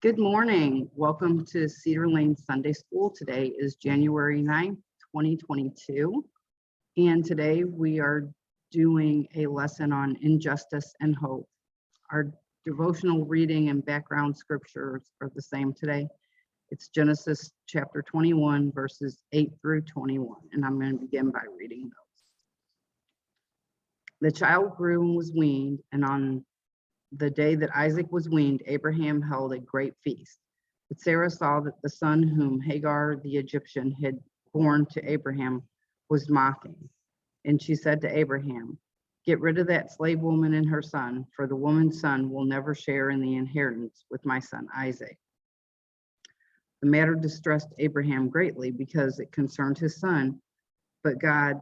Good morning. Welcome to Cedar Lane Sunday School. Today is January 9th, 2022. And today we are doing a lesson on injustice and hope. Our devotional reading and background scriptures are the same today. It's Genesis chapter 21, verses 8 through 21. And I'm going to begin by reading those. The child grew and was weaned, and on the day that Isaac was weaned, Abraham held a great feast. But Sarah saw that the son whom Hagar the Egyptian had borne to Abraham was mocking. And she said to Abraham, "Get rid of that slave woman and her son, for the woman's son will never share in the inheritance with my son Isaac." The matter distressed Abraham greatly because it concerned his son, but God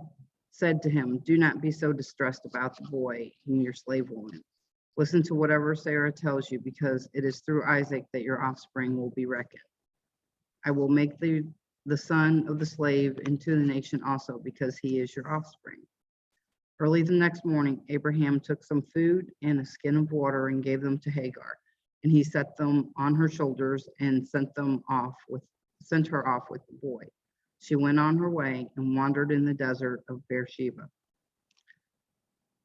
said to him, "Do not be so distressed about the boy and your slave woman. Listen to whatever Sarah tells you, because it is through Isaac that your offspring will be reckoned. I will make the son of the slave into the nation also, because he is your offspring." Early the next morning, Abraham took some food and a skin of water and gave them to Hagar, and he set them on her shoulders and sent her off with the boy. She went on her way and wandered in the desert of Beersheba.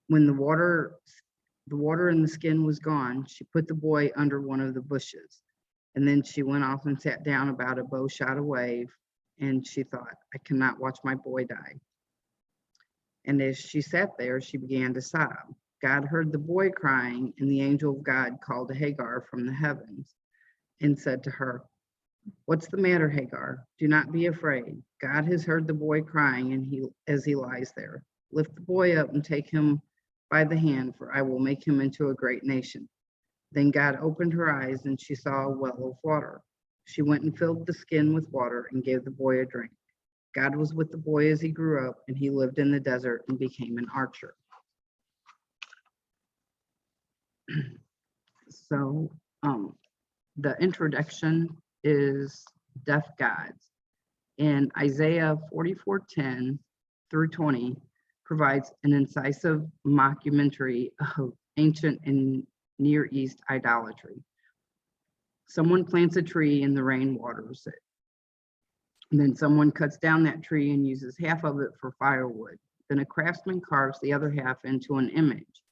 When the water in the skin was gone, she put the boy under one of the bushes. And then she went off and sat down about a bow shot away, and she thought, "I cannot watch my boy die." And as she sat there, she began to sob. God heard the boy crying, and the angel of God called to Hagar from the heavens and said to her, "What's the matter, Hagar? Do not be afraid. God has heard the boy crying, and as he lies there. Lift the boy up and take him by the hand, for I will make him into a great nation." Then God opened her eyes, and she saw a well of water. She went and filled the skin with water and gave the boy a drink. God was with the boy as he grew up, and he lived in the desert and became an archer. So the introduction is deaf gods. And Isaiah 44:10 through 20 provides an incisive mockumentary of ancient and Near East idolatry. Someone plants a tree and the rain waters it. And then someone cuts down that tree and uses half of it for firewood. Then a craftsman carves the other half into an image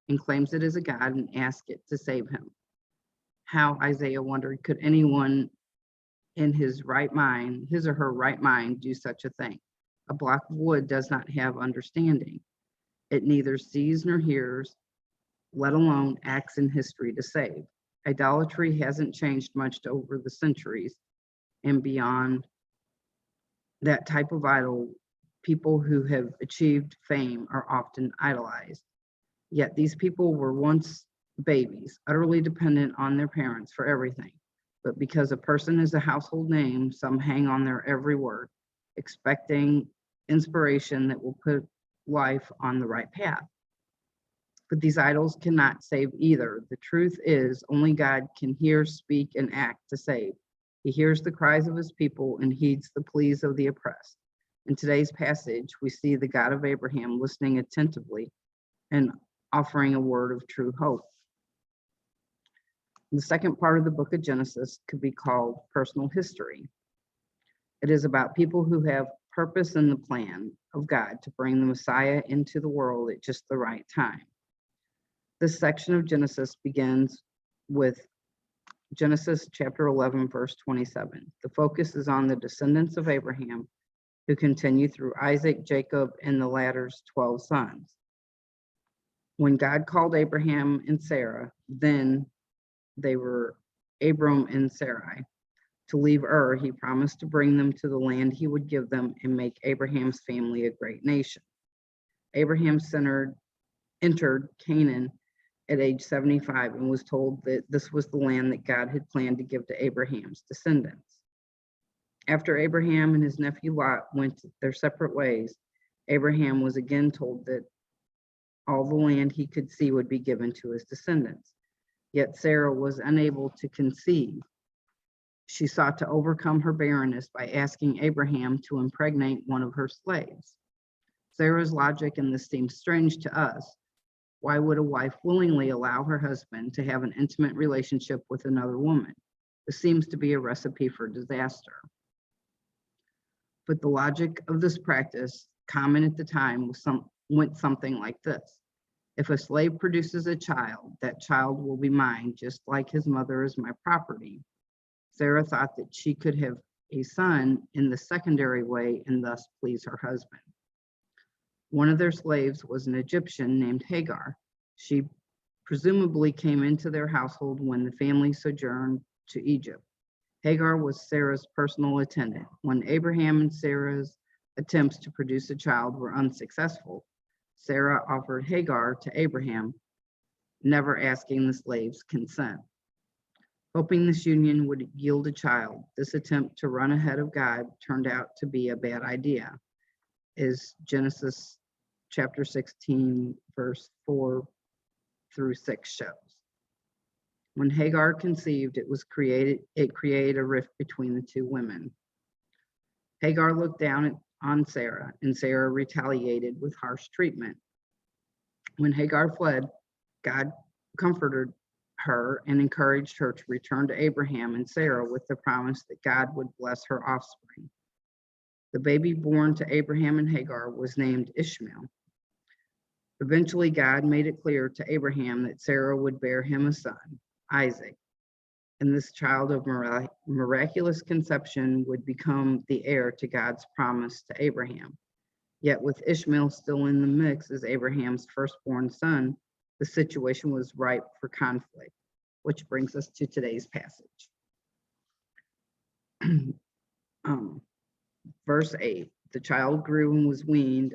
and claims it as a god and asks it to save him. How, Isaiah wondered, could anyone in his or her right mind, do such a thing? A block of wood does not have understanding. It neither sees nor hears, let alone acts in history to save. Idolatry hasn't changed much over the centuries, and beyond that type of idol, people who have achieved fame are often idolized. Yet these people were once babies, utterly dependent on their parents for everything. But because a person is a household name, some hang on their every word, expecting inspiration that will put life on the right path. But these idols cannot save either. The truth is, only God can hear, speak, and act to save. He hears the cries of his people and heeds the pleas of the oppressed. In today's passage, we see the God of Abraham listening attentively and offering a word of true hope. The second part of the book of Genesis could be called personal history. It is about people who have purpose in the plan of God to bring the Messiah into the world at just the right time. This section of Genesis begins with Genesis chapter 11, verse 27. The focus is on the descendants of Abraham who continue through Isaac, Jacob, and the latter's 12 sons. When God called Abraham and Sarah, then they were Abram and Sarai, to leave Ur, he promised to bring them to the land he would give them and make Abraham's family a great nation. Abraham entered Canaan at age 75 and was told that this was the land that God had planned to give to Abraham's descendants. After Abraham and his nephew Lot went their separate ways, Abraham was again told that all the land he could see would be given to his descendants. Yet Sarah was unable to conceive. She sought to overcome her barrenness by asking Abraham to impregnate one of her slaves. Sarah's logic in this seems strange to us. Why would a wife willingly allow her husband to have an intimate relationship with another woman? This seems to be a recipe for disaster. But the logic of this practice, common at the time, went something like this. If a slave produces a child, that child will be mine, just like his mother is my property. Sarah thought that she could have a son in the secondary way and thus please her husband. One of their slaves was an Egyptian named Hagar. She presumably came into their household when the family sojourned to Egypt. Hagar was Sarah's personal attendant. When Abraham and Sarah's attempts to produce a child were unsuccessful, Sarah offered Hagar to Abraham, never asking the slave's consent. Hoping this union would yield a child, this attempt to run ahead of God turned out to be a bad idea, as Genesis chapter 16, verse 4 through 6 shows. When Hagar conceived, it created a rift between the two women. Hagar looked down on Sarah, and Sarah retaliated with harsh treatment. When Hagar fled, God comforted her and encouraged her to return to Abraham and Sarah with the promise that God would bless her offspring. The baby born to Abraham and Hagar was named Ishmael. Eventually, God made it clear to Abraham that Sarah would bear him a son, Isaac, and this child of miraculous conception would become the heir to God's promise to Abraham. Yet with Ishmael still in the mix as Abraham's firstborn son, the situation was ripe for conflict, which brings us to today's passage. Verse 8, the child grew and was weaned.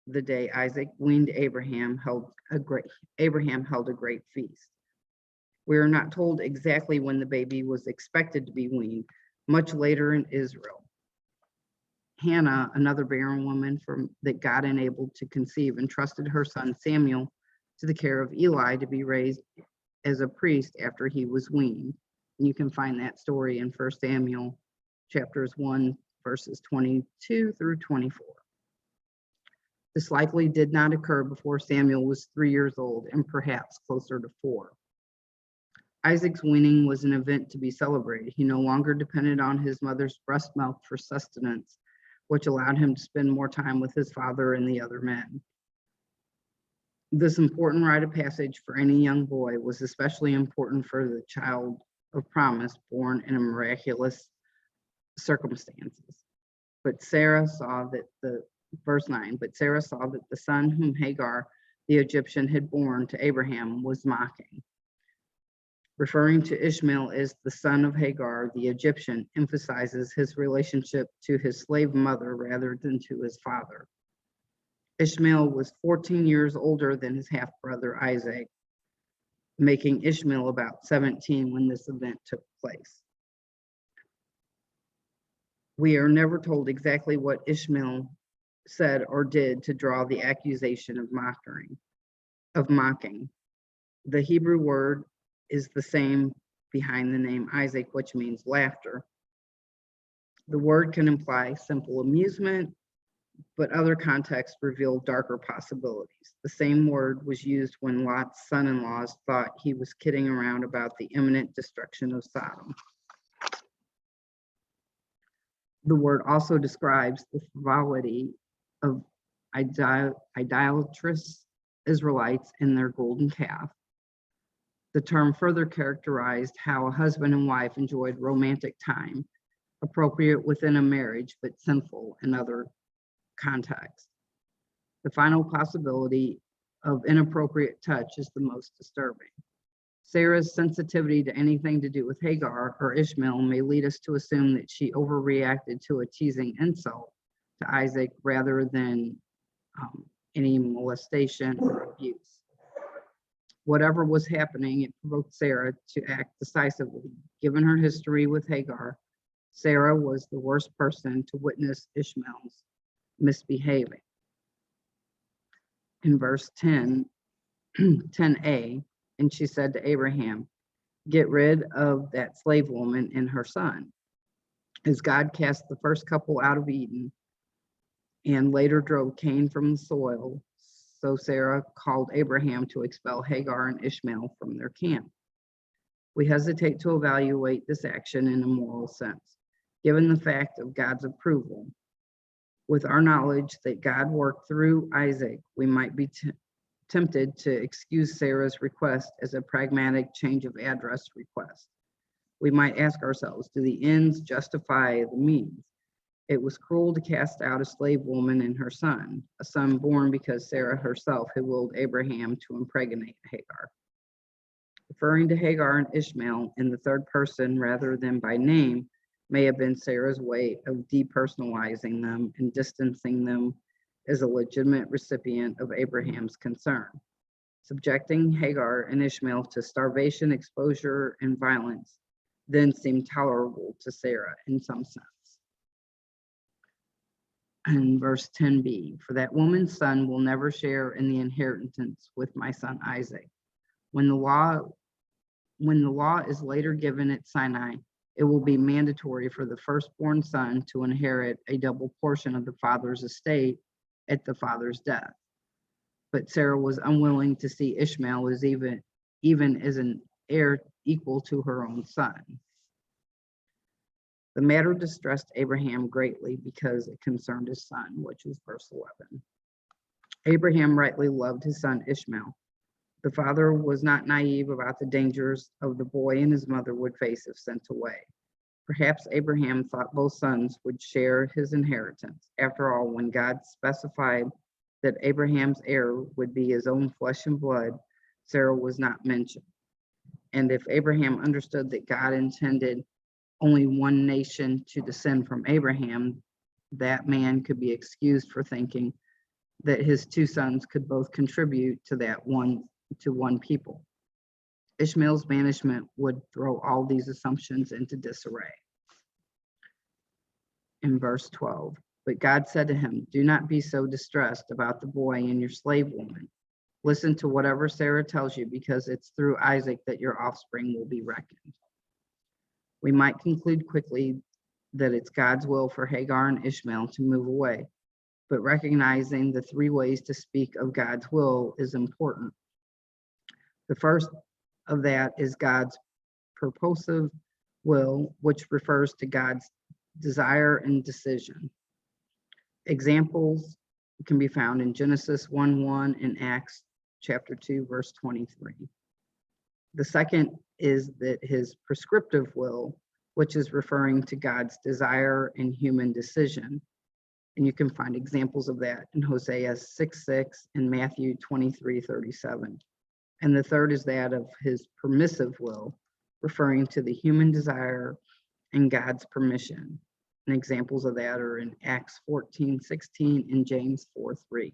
The day Isaac weaned Abraham held a great feast. We are not told exactly when the baby was expected to be weaned, much later in Israel. Hannah, another barren woman that God enabled to conceive, entrusted her son Samuel to the care of Eli to be raised as a priest after he was weaned. And you can find that story in 1 Samuel chapters 1, verses 22 through 24. This likely did not occur before Samuel was 3 years old and perhaps closer to 4. Isaac's weaning was an event to be celebrated. He no longer depended on his mother's breast milk for sustenance, which allowed him to spend more time with his father and the other men. This important rite of passage for any young boy was especially important for the child of promise born in a miraculous circumstances. But Sarah saw that verse 9, but Sarah saw that the son whom Hagar the Egyptian had borne to Abraham was mocking. Referring to Ishmael as the son of Hagar, the Egyptian emphasizes his relationship to his slave mother rather than to his father. Ishmael was 14 years older than his half-brother Isaac, making Ishmael about 17 when this event took place. We are never told exactly what Ishmael said or did to draw the accusation of mocking. The Hebrew word is the same behind the name Isaac, which means laughter. The word can imply simple amusement, but other contexts reveal darker possibilities. The same word was used when Lot's son-in-laws thought he was kidding around about the imminent destruction of Sodom. The word also describes the frivolity of idolatrous Israelites and their golden calf. The term further characterized how a husband and wife enjoyed romantic time, appropriate within a marriage, but sinful in other contexts. The final possibility of inappropriate touch is the most disturbing. Sarah's sensitivity to anything to do with Hagar or Ishmael may lead us to assume that she overreacted to a teasing insult to Isaac rather than any molestation or abuse. Whatever was happening, it provoked Sarah to act decisively. Given her history with Hagar, Sarah was the worst person to witness Ishmael's misbehaving. In verse 10a, and she said to Abraham, "Get rid of that slave woman and her son." As God cast the first couple out of Eden and later drove Cain from the soil, so Sarah called Abraham to expel Hagar and Ishmael from their camp. We hesitate to evaluate this action in a moral sense, given the fact of God's approval. With our knowledge that God worked through Isaac, we might be tempted to excuse Sarah's request as a pragmatic change of address request. We might ask ourselves, do the ends justify the means? It was cruel to cast out a slave woman and her son, a son born because Sarah herself had willed Abraham to impregnate Hagar. Referring to Hagar and Ishmael in the third person rather than by name may have been Sarah's way of depersonalizing them and distancing them as a legitimate recipient of Abraham's concern. Subjecting Hagar and Ishmael to starvation, exposure, and violence then seemed tolerable to Sarah in some sense. And verse 10b, for that woman's son will never share in the inheritance with my son Isaac. When the law is later given at Sinai, it will be mandatory for the firstborn son to inherit a double portion of the father's estate at the father's death. But Sarah was unwilling to see Ishmael as even as an heir equal to her own son. The matter distressed Abraham greatly because it concerned his son, which is verse 11. Abraham rightly loved his son Ishmael. The father was not naive about the dangers of the boy and his mother would face if sent away. Perhaps Abraham thought both sons would share his inheritance. After all, when God specified that Abraham's heir would be his own flesh and blood, Sarah was not mentioned. And if Abraham understood that God intended only one nation to descend from Abraham, that man could be excused for thinking that his two sons could both contribute to one people. Ishmael's banishment would throw all these assumptions into disarray. In verse 12, but God said to him, do not be so distressed about the boy and your slave woman. Listen to whatever Sarah tells you, because it's through Isaac that your offspring will be reckoned. We might conclude quickly that it's God's will for Hagar and Ishmael to move away, but recognizing the three ways to speak of God's will is important. The first of that is God's purposive will, which refers to God's desire and decision. Examples can be found in Genesis 1:1 and Acts chapter 2, verse 23. The second is that his prescriptive will, which is referring to God's desire and human decision. And you can find examples of that in Hosea 6:6 and Matthew 23:37. And the third is that of his permissive will, referring to the human desire and God's permission. And examples of that are in Acts 14:16 and James 4:3.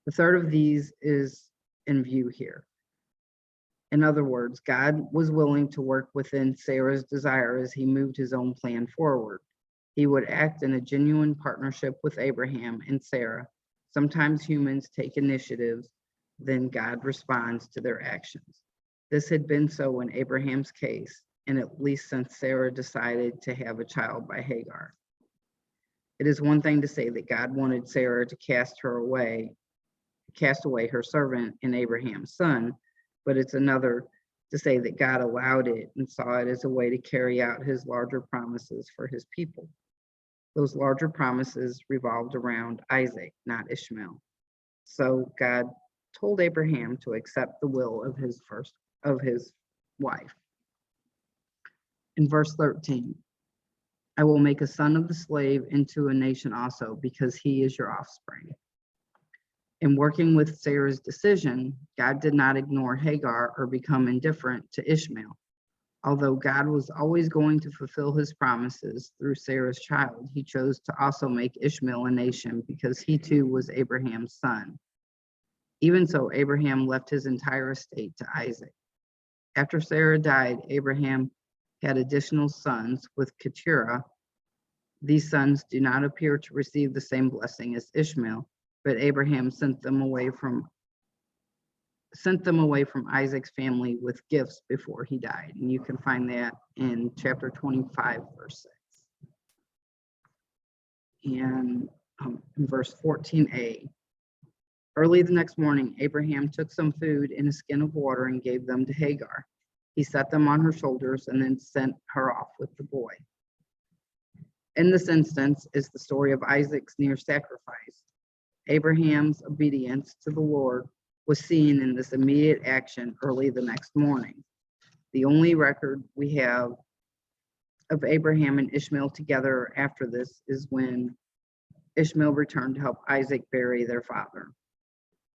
The third of these is in view here. In other words, God was willing to work within Sarah's desire as he moved his own plan forward. He would act in a genuine partnership with Abraham and Sarah. Sometimes humans take initiatives, then God responds to their actions. This had been so in Abraham's case, and at least since Sarah decided to have a child by Hagar. It is one thing to say that God wanted Sarah to cast away her servant and Abraham's son, but it's another to say that God allowed it and saw it as a way to carry out his larger promises for his people. Those larger promises revolved around Isaac, not Ishmael. So God told Abraham to accept the will of his wife. In verse 13, I will make a son of the slave into a nation also, because he is your offspring. In working with Sarah's decision, God did not ignore Hagar or become indifferent to Ishmael. Although God was always going to fulfill his promises through Sarah's child, he chose to also make Ishmael a nation because he too was Abraham's son. Even so, Abraham left his entire estate to Isaac. After Sarah died, Abraham had additional sons with Keturah. These sons do not appear to receive the same blessing as Ishmael, but Abraham sent them away from Isaac's family with gifts before he died. And you can find that in chapter 25, verse 6. And in verse 14a, early the next morning, Abraham took some food in a skin of water and gave them to Hagar. He set them on her shoulders and then sent her off with the boy. In this instance is the story of Isaac's near sacrifice. Abraham's obedience to the Lord was seen in this immediate action early the next morning. The only record we have of Abraham and Ishmael together after this is when Ishmael returned to help Isaac bury their father.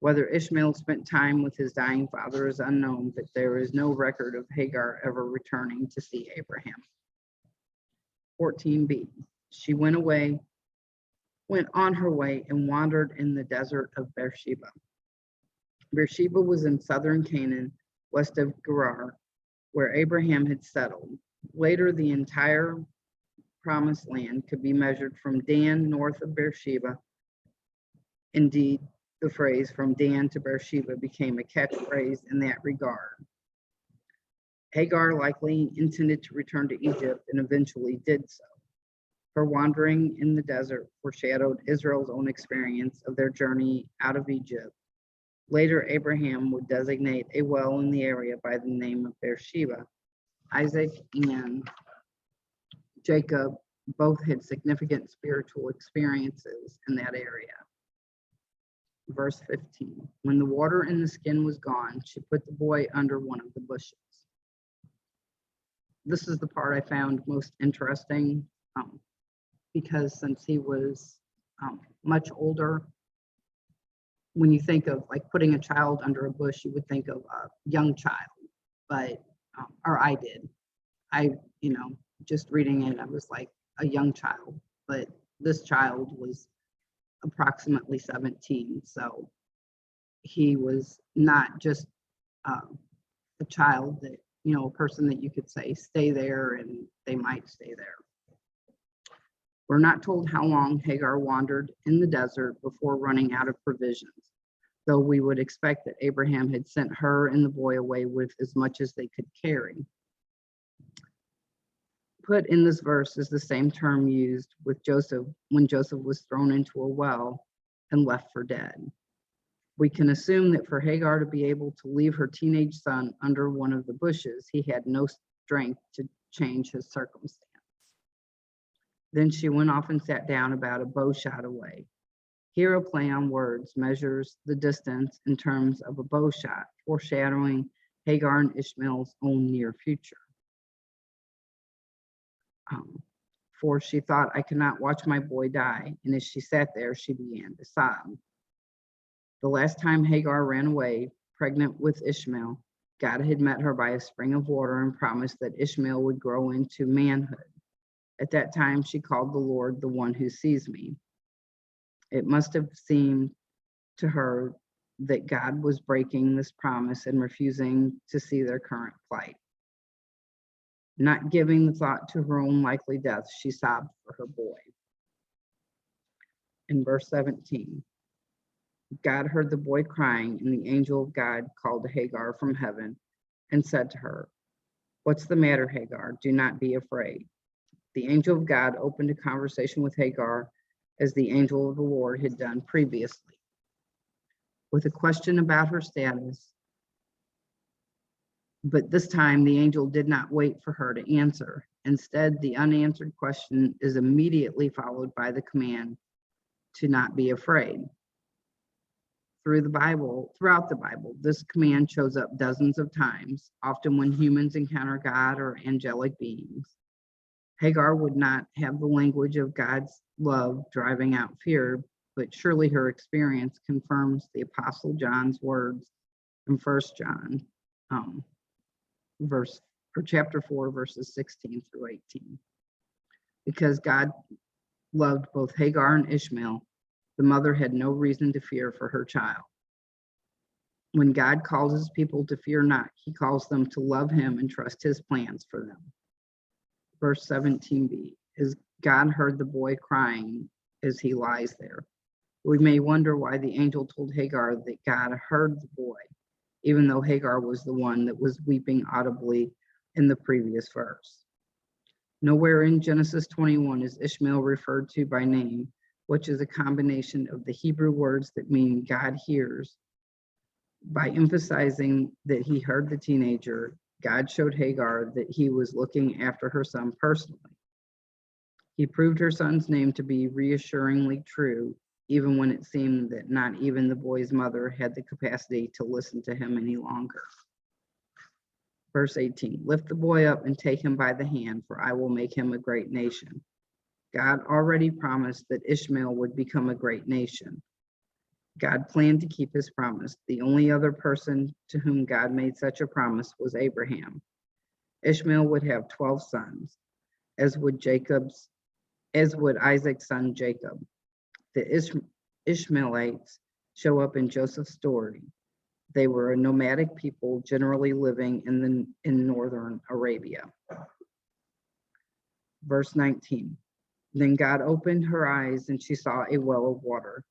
Whether Ishmael spent time with his dying father is unknown, but there is no record of Hagar ever returning to see Abraham. 14b. She went on her way and wandered in the desert of Beersheba. Beersheba was in southern Canaan, west of Gerar, where Abraham had settled. Later, the entire promised land could be measured from Dan north of Beersheba. Indeed, the phrase "from Dan to Beersheba" became a catchphrase in that regard. Hagar likely intended to return to Egypt and eventually did so. Her wandering in the desert foreshadowed Israel's own experience of their journey out of Egypt. Later, Abraham would designate a well in the area by the name of Beersheba. Isaac and Jacob both had significant spiritual experiences in that area. Verse 15, when the water in the skin was gone, she put the boy under one of the bushes. This is the part I found most interesting because since he was much older, when you think of like putting a child under a bush, you would think of a young child, but, or I did. Just reading it, I was like a young child, but this child was approximately 17. So he was not just a child that, a person that you could say, stay there, and they might stay there. We're not told how long Hagar wandered in the desert before running out of provisions, though we would expect that Abraham had sent her and the boy away with as much as they could carry. Put in this verse is the same term used with Joseph when Joseph was thrown into a well and left for dead. We can assume that for Hagar to be able to leave her teenage son under one of the bushes, he had no strength to change his circumstance. Then she went off and sat down about a bow shot away. Here a play on words measures the distance in terms of a bow shot, foreshadowing Hagar and Ishmael's own near future. For she thought, I cannot watch my boy die. And as she sat there, she began to sob. The last time Hagar ran away, pregnant with Ishmael, God had met her by a spring of water and promised that Ishmael would grow into manhood. At that time, she called the Lord the one who sees me. It must have seemed to her that God was breaking this promise and refusing to see their current plight. Not giving the thought to her own likely death, she sobbed for her boy. In verse 17, God heard the boy crying, and the angel of God called to Hagar from heaven and said to her, "What's the matter, Hagar? Do not be afraid." The angel of God opened a conversation with Hagar as the angel of the Lord had done previously, with a question about her status. But this time, the angel did not wait for her to answer. Instead, the unanswered question is immediately followed by the command to not be afraid. Throughout the Bible, this command shows up dozens of times, often when humans encounter God or angelic beings. Hagar would not have the language of God's love driving out fear, but surely her experience confirms the Apostle John's words in 1 John chapter 4, verses 16 through 18. Because God loved both Hagar and Ishmael, the mother had no reason to fear for her child. When God calls his people to fear not, he calls them to love him and trust his plans for them. Verse 17b, as God heard the boy crying as he lies there. We may wonder why the angel told Hagar that God heard the boy, even though Hagar was the one that was weeping audibly in the previous verse. Nowhere in Genesis 21 is Ishmael referred to by name, which is a combination of the Hebrew words that mean God hears. By emphasizing that he heard the teenager, God showed Hagar that he was looking after her son personally. He proved her son's name to be reassuringly true, even when it seemed that not even the boy's mother had the capacity to listen to him any longer. Verse 18, lift the boy up and take him by the hand, for I will make him a great nation. God already promised that Ishmael would become a great nation. God planned to keep his promise. The only other person to whom God made such a promise was Abraham. Ishmael would have 12 sons, as would Isaac's son Jacob. The Ishmaelites show up in Joseph's story. They were a nomadic people generally living in northern Arabia. Verse 19. Then God opened her eyes and she saw a well of water.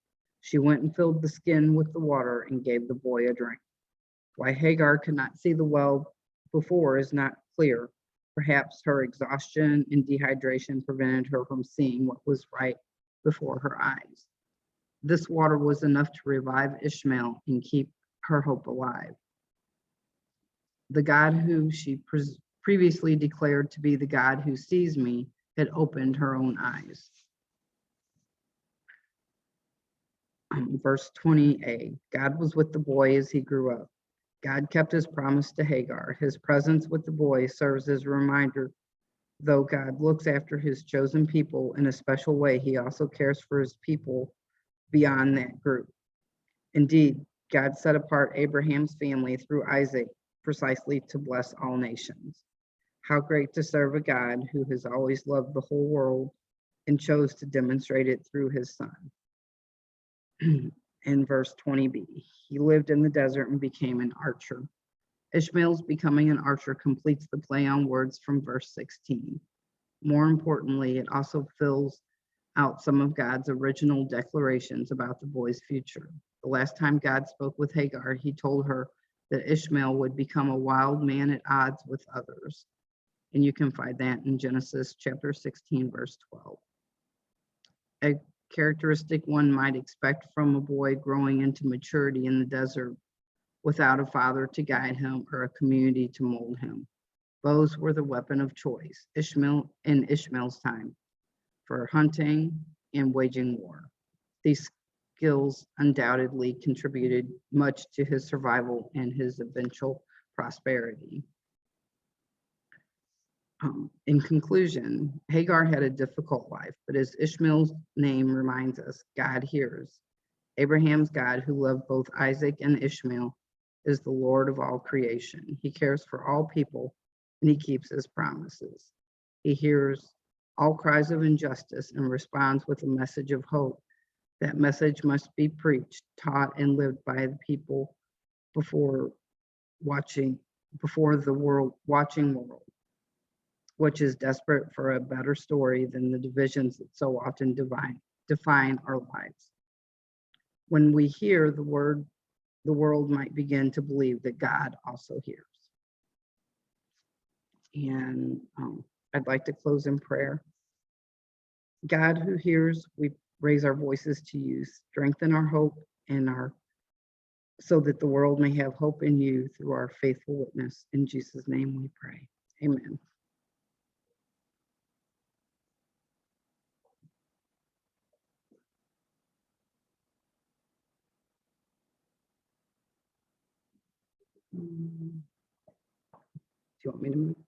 She went and filled the skin with the water and gave the boy a drink. Why Hagar could not see the well before is not clear. Perhaps her exhaustion and dehydration prevented her from seeing what was right before her eyes. This water was enough to revive Ishmael and keep her hope alive. The God who she previously declared to be the God who sees me had opened her own eyes. Verse 20a, God was with the boy as he grew up. God kept his promise to Hagar. His presence with the boy serves as a reminder, though God looks after his chosen people in a special way, he also cares for his people beyond that group. Indeed, God set apart Abraham's family through Isaac precisely to bless all nations. How great to serve a God who has always loved the whole world and chose to demonstrate it through his son. In verse 20b, he lived in the desert and became an archer. Ishmael's becoming an archer completes the play on words from verse 16. More importantly, it also fills out some of God's original declarations about the boy's future. The last time God spoke with Hagar, he told her that Ishmael would become a wild man at odds with others. And you can find that in Genesis chapter 16, verse 12. A characteristic one might expect from a boy growing into maturity in the desert without a father to guide him or a community to mold him. Bows were the weapon of choice, Ishmael's time, for hunting and waging war. These skills undoubtedly contributed much to his survival and his eventual prosperity. In conclusion, Hagar had a difficult life, but as Ishmael's name reminds us, God hears. Abraham's God, who loved both Isaac and Ishmael, is the Lord of all creation. He cares for all people, and he keeps his promises. He hears all cries of injustice and responds with a message of hope. That message must be preached, taught, and lived by the people before the watching world, which is desperate for a better story than the divisions that so often define our lives. When we hear the word, the world might begin to believe that God also hears. And I'd like to close in prayer. God who hears, we raise our voices to you. Strengthen our hope and so that the world may have hope in you through our faithful witness. In Jesus' name we pray. Amen. Do you want me to move?